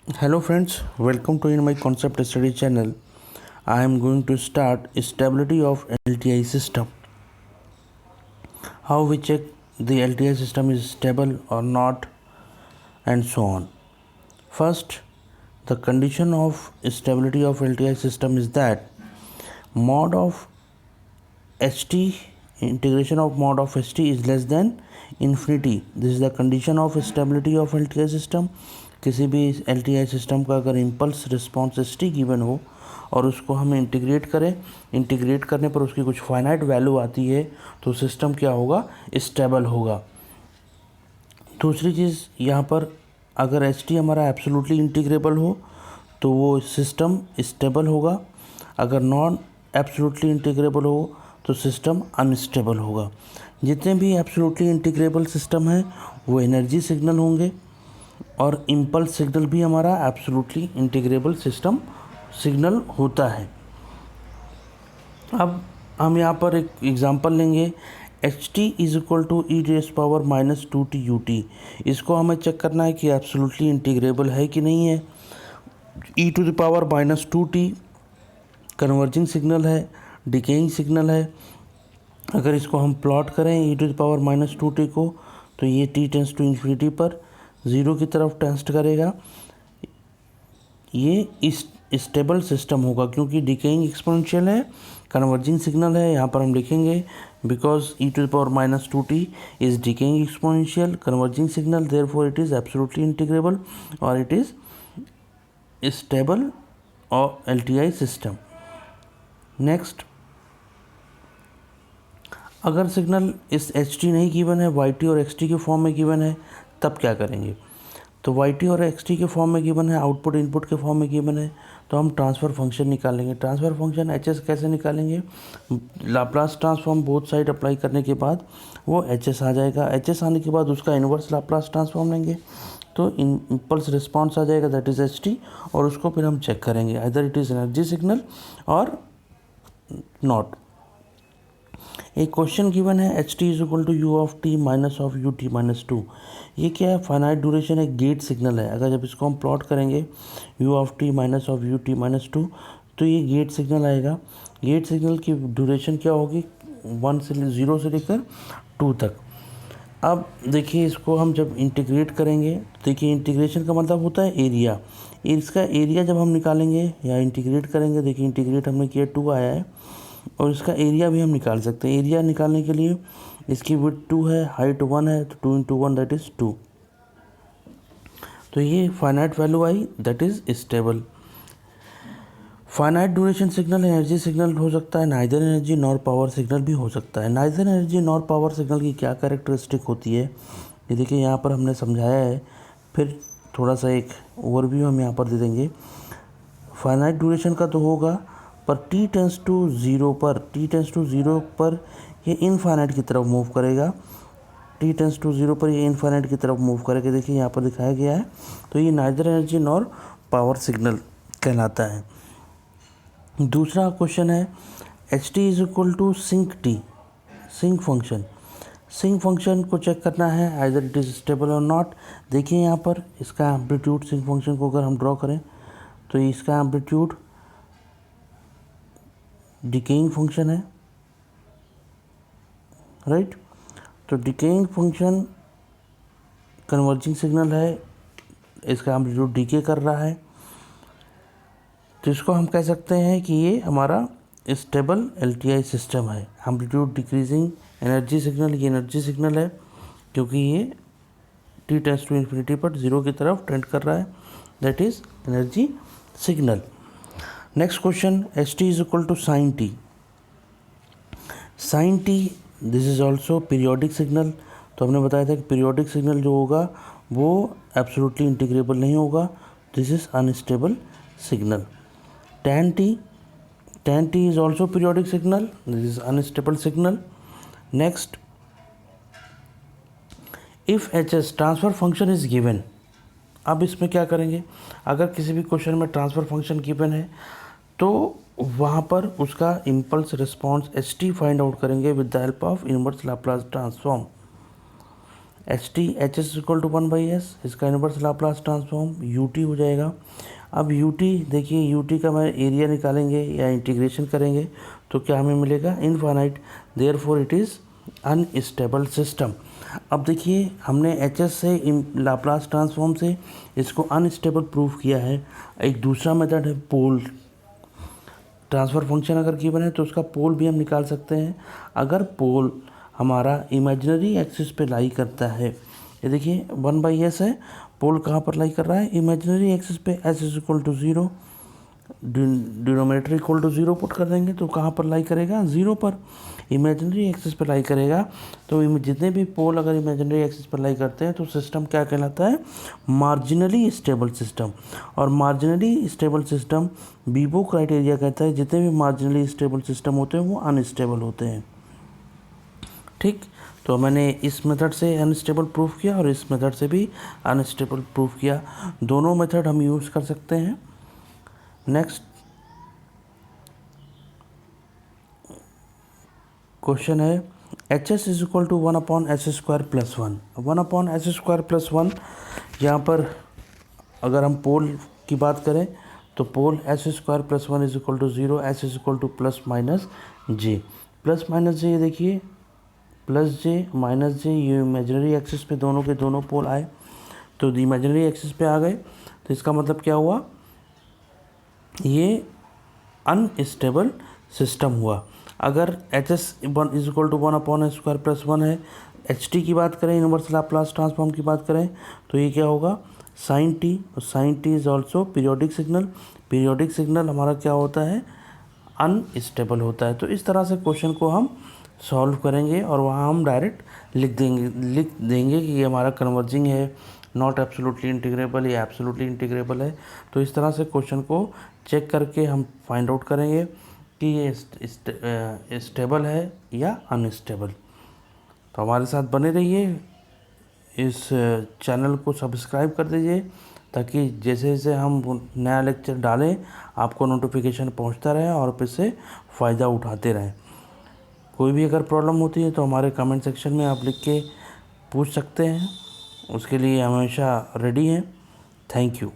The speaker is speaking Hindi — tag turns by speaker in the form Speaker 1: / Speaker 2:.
Speaker 1: Hello friends, welcome to in my concept study channel. I am going to start stability of LTI system. How we check the LTI system is stable or not and so on. First, the condition of stability of LTI system is that mod of HT integration of mod of HT is less than infinity. This is the condition of stability of LTI system. किसी भी LTI सिस्टम का अगर इम्पल्स रिस्पॉन्स ST गिवन हो और उसको हम इंटीग्रेट करें, इंटीग्रेट करने पर उसकी कुछ फाइनाइट वैल्यू आती है तो सिस्टम क्या होगा, स्टेबल होगा। दूसरी चीज़ यहाँ पर अगर HT हमारा एब्सोल्युटली इंटीग्रेबल हो तो वो सिस्टम स्टेबल होगा, अगर नॉन एब्सोल्युटली इंटीग्रेबल हो तो सिस्टम अनस्टेबल होगा। जितने भी एब्सोल्युटली इंटीग्रेबल सिस्टम हैं वो एनर्जी सिग्नल होंगे और इम्पल्स सिग्नल भी हमारा एब्सोल्युटली इंटीग्रेबल सिस्टम सिग्नल होता है। अब हम यहाँ पर एक एग्जांपल लेंगे, H T is equal to e raise power minus 2t ut। इसको हमें चेक करना है कि एब्सोल्युटली इंटीग्रेबल है कि नहीं है। E to the power minus 2t converging signal है, डिकेइंग सिग्नल है। अगर इसको हम प्लॉट करें e to the power minus 2t को तो ये t टेंस टू इन्फिनिटी पर 0 की तरफ टेंस्ट करेगा। ये इस स्टेबल सिस्टम होगा क्योंकि डिकेइंग एक्सपोनेंशियल है, कन्वर्जिंग सिग्नल है। यहाँ पर हम लिखेंगे because e to the power minus 2t is decaying exponential converging signal, therefore it is absolutely integrable और इट इज़ स्टेबल और LTI सिस्टम। नेक्स्ट, अगर सिग्नल इस HT नहीं गिवन है, YT और XT के फॉर्म में गिवन है, तब क्या करेंगे। तो YT और XT के फॉर्म में गिवन है, आउटपुट इनपुट के फॉर्म में गिवन है, तो हम ट्रांसफ़र फंक्शन निकालेंगे। ट्रांसफ़र फंक्शन HS कैसे निकालेंगे, Laplace transform both side apply करने के बाद वो HS आ जाएगा। HS आने के बाद उसका इन्वर्स लाप्लास ट्रांसफॉर्म लेंगे तो इम्पल्स रिस्पॉन्स आ जाएगा, दैट इज़ HT, और उसको फिर हम चेक करेंगे either it is energy signal और नॉट। एक क्वेश्चन गिवन है H T is equal to u of t minus of u t minus 2। ये क्या है, फाइनाइट ड्यूरेशन एक गेट सिग्नल है। अगर जब इसको हम प्लॉट करेंगे u of t minus of u t minus 2 तो ये गेट सिग्नल आएगा। गेट सिग्नल की ड्यूरेशन क्या होगी, 1 से 0 से लेकर 2 तक। अब देखिए इसको हम जब इंटीग्रेट करेंगे, देखिए इंटीग्रेशन का मतलब होता है एरिया। इसका एरिया जब हम निकालेंगे या इंटीग्रेट करेंगे, देखिए इंटीग्रेट हमने किया 2 आया है और इसका एरिया भी हम निकाल सकते हैं। एरिया निकालने के लिए इसकी विड्थ 2 है, हाइट 1 है, तो 2 इंटू 1 दैट इज़ 2। तो ये finite value I, that is stable. Finite duration signal energy signal हो सकता है, neither energy nor power signal भी हो सकता है। Neither energy nor power signal की क्या कैरेक्टरिस्टिक होती है, ये देखिए यहाँ पर हमने समझाया है, फिर थोड़ा सा एक ओवरव्यू हम यहाँ पर दे देंगे। फाइनाइट ड्यूरेशन का तो होगा, पर t टेंस टू 0 पर ये इनफाइनाइट की तरफ मूव करेगा। t टेंस टू 0 पर ये इनफाइनाइट की तरफ मूव करेगा, देखिए यहाँ पर दिखाया गया है। तो ये neither energy nor power signal कहलाता है। दूसरा क्वेश्चन है H T is equal to sinc t, sinc function. Sinc function को चेक करना है आइदर इट इज़ स्टेबल और नॉट। देखिए यहाँ पर इसका एम्पलीट्यूड, सिंक फंक्शन को अगर हम ड्रॉ करें तो इसका एम्पलीट्यूड डिकेइंग फंक्शन है, राइट। तो डिकेइंग फंक्शन कन्वर्जिंग सिग्नल है, इसका एम्पलीट्यूड डीके कर रहा है, तो इसको हम कह सकते हैं कि ये हमारा स्टेबल LTI सिस्टम है। एम्पलीट्यूड डिक्रीजिंग एनर्जी सिग्नल, ये एनर्जी सिग्नल है क्योंकि ये t टेंस टू इन्फिनिटी पर 0 की तरफ टेंड कर रहा है, that is energy signal. Next question, H T is equal to sine t. Sine t this is also periodic signal. तो हमने बताया था कि पीरियोडिक सिग्नल जो होगा वो एब्सोल्युटली इंटीग्रेबल नहीं होगा, this is unstable signal. tan t is also periodic signal, this is unstable signal. Next, if hs transfer function is given, अब इसमें क्या करेंगे, अगर किसी भी क्वेश्चन में ट्रांसफ़र फंक्शन गिवन है तो वहाँ पर उसका impulse response HT find out करेंगे with the help of inverse Laplace transform. H T H S equal to 1/s, इसका inverse Laplace transform U T हो जाएगा। अब यू टी देखिए, यू टी का मैं एरिया निकालेंगे या इंटीग्रेशन करेंगे तो क्या हमें मिलेगा, infinite, therefore it is unstable system. अब देखिए हमने एच एस से लाप्लास ट्रांसफॉर्म से इसको अनस्टेबल प्रूफ किया है। एक दूसरा मेथड है पोल ट्रांसफ़र फंक्शन, अगर गिवन है तो उसका पोल भी हम निकाल सकते हैं। अगर पोल हमारा इमेजिनरी एक्सिस पे लाई करता है, ये देखिए 1/s है, पोल कहाँ पर लाई कर रहा है, इमेजिनरी एक्सिस पे, s is equal to 0, denominator equal to 0 put कर देंगे तो कहाँ पर लाई करेगा, 0 पर, इमेजिनरी एक्सिस पर लाई करेगा। तो जितने भी पोल अगर इमेजिनरी एक्सिस पर लाई करते हैं तो सिस्टम क्या कहलाता है, मार्जिनली स्टेबल सिस्टम। और marginally stable system Vivo criteria कहता है जितने भी मार्जिनली स्टेबल सिस्टम होते हैं वो अनस्टेबल होते हैं। ठीक, तो मैंने इस मेथड से अनस्टेबल प्रूफ किया और इस मेथड से भी अनस्टेबल प्रूफ किया, दोनों मेथड हम यूज़ कर सकते हैं। नेक्स्ट क्वेश्चन है, H S is equal to 1/s² + 1। 1/s² + 1, यहाँ पर अगर हम पोल की बात करें तो pole s² + 1 is equal to 0, s is equal to +-j। +-j ये देखिए, +j ये इमेजिनरी एक्सिस पे दोनों के दोनों पोल आए, तो इमेजिनरी एक्सिस पे आ गए तो इसका मतलब क्या हुआ, ये अनस्टेबल सिस्टम हुआ। अगर H S is equal to 1/s² + 1 है, एच टी की बात करें, इनवर्स लाप्लास ट्रांसफॉर्म की बात करें तो ये क्या होगा, साइन टी, और sine t is also periodic signal. Periodic signal हमारा क्या होता है, अनस्टेबल होता है। तो इस तरह से क्वेश्चन को हम सॉल्व करेंगे और वहाँ हम डायरेक्ट लिख देंगे कि ये हमारा कन्वर्जिंग है, नॉट एब्सोल्युटली इंटीग्रेबल या एब्सोल्युटली इंटीग्रेबल है। तो इस तरह से क्वेश्चन को चेक करके हम फाइंड आउट करेंगे कि ये स्टेबल है या अनस्टेबल। तो हमारे साथ बने रहिए, इस चैनल को सब्सक्राइब कर दीजिए ताकि जैसे जैसे हम नया लेक्चर डालें आपको नोटिफिकेशन पहुंचता रहे और आप इससे फ़ायदा उठाते रहें। कोई भी अगर प्रॉब्लम होती है तो हमारे कमेंट सेक्शन में आप लिख के पूछ सकते हैं, उसके लिए हमेशा रेडी हैं। Thank you.